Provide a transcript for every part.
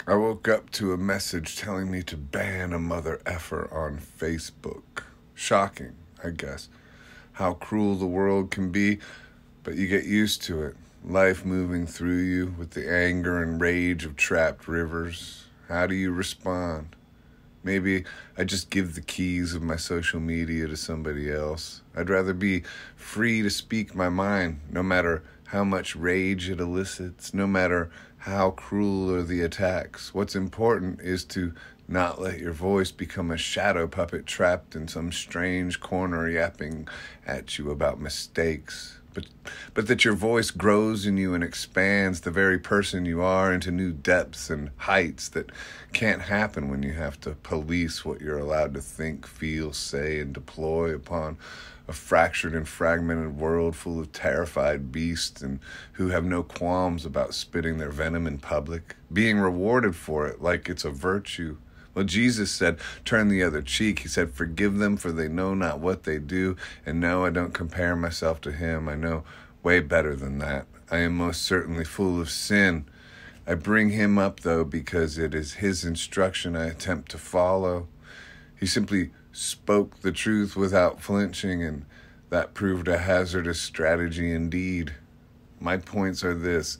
I woke up to a message telling me to ban a mother effer on Facebook. Shocking, I guess, how cruel the world can be, but you get used to it. Life moving through you with the anger and rage of trapped rivers. How do you respond? Maybe I just give the keys of my social media to somebody else. I'd rather be free to speak my mind, no matter how much rage it elicits, no matter how cruel are the attacks. What's important is to not let your voice become a shadow puppet trapped in some strange corner yapping at you about mistakes. But that your voice grows in you and expands the very person you are into new depths and heights that can't happen when you have to police what you're allowed to think, feel, say, and deploy upon a fractured and fragmented world full of terrified beasts and who have no qualms about spitting their venom in public, being rewarded for it like it's a virtue. Well, Jesus said, turn the other cheek. He said, forgive them, for they know not what they do. And no, I don't compare myself to him. I know way better than that. I am most certainly full of sin. I bring him up, though, because it is his instruction I attempt to follow. He simply spoke the truth without flinching, and that proved a hazardous strategy indeed. My points are this.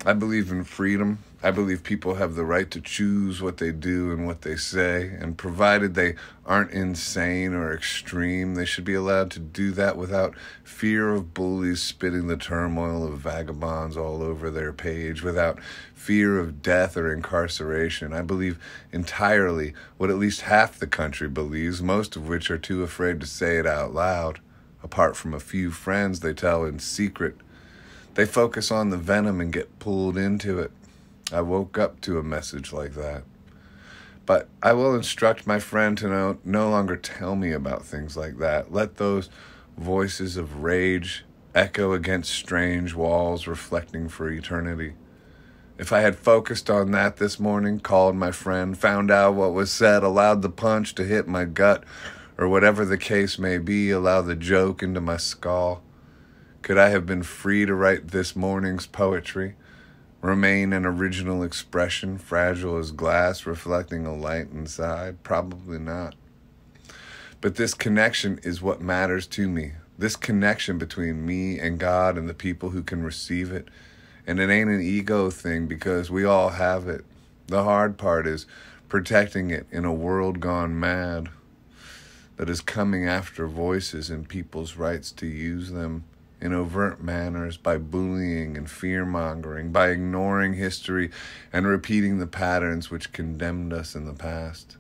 I believe in freedom. I believe people have the right to choose what they do and what they say, and provided they aren't insane or extreme, they should be allowed to do that without fear of bullies spitting the turmoil of vagabonds all over their page, without fear of death or incarceration. I believe entirely what at least half the country believes, most of which are too afraid to say it out loud. Apart from a few friends they tell in secret. They focus on the venom and get pulled into it. I woke up to a message like that. But I will instruct my friend to no longer tell me about things like that. Let those voices of rage echo against strange walls reflecting for eternity. If I had focused on that this morning, called my friend, found out what was said, allowed the punch to hit my gut, or whatever the case may be, allow the joke into my skull, could I have been free to write this morning's poetry? Remain an original expression, fragile as glass, reflecting a light inside? Probably not. But this connection is what matters to me. This connection between me and God and the people who can receive it. And it ain't an ego thing because we all have it. The hard part is protecting it in a world gone mad that is coming after voices and people's rights to use them in overt manners, by bullying and fear-mongering, by ignoring history and repeating the patterns which condemned us in the past.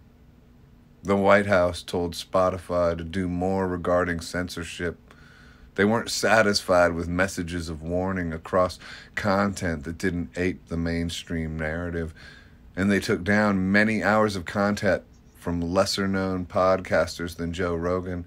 The White House told Spotify to do more regarding censorship. They weren't satisfied with messages of warning across content that didn't ape the mainstream narrative, and they took down many hours of content from lesser-known podcasters than Joe Rogan.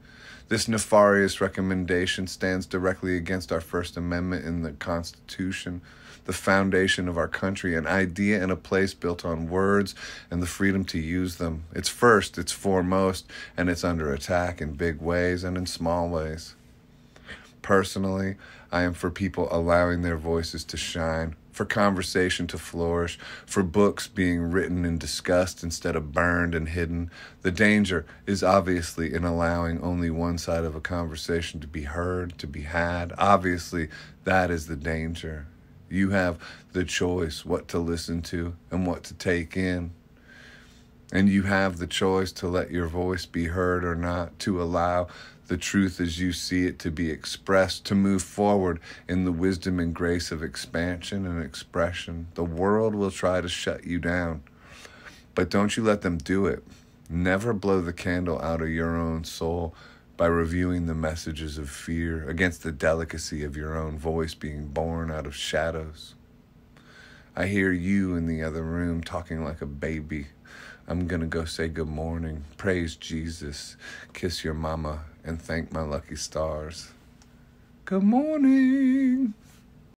This nefarious recommendation stands directly against our First Amendment in the Constitution, the foundation of our country, an idea and a place built on words and the freedom to use them. It's first, it's foremost, and it's under attack in big ways and in small ways. Personally, I am for people allowing their voices to shine, for conversation to flourish, for books being written and discussed instead of burned and hidden. The danger is obviously in allowing only one side of a conversation to be heard, to be had. Obviously, that is the danger. You have the choice what to listen to and what to take in. And you have the choice to let your voice be heard or not, to allow the truth as you see it to be expressed, to move forward in the wisdom and grace of expansion and expression. The world will try to shut you down, but don't you let them do it. Never blow the candle out of your own soul by reviewing the messages of fear against the delicacy of your own voice being born out of shadows. I hear you in the other room talking like a baby. I'm gonna go say good morning, praise Jesus, kiss your mama, and thank my lucky stars. Good morning.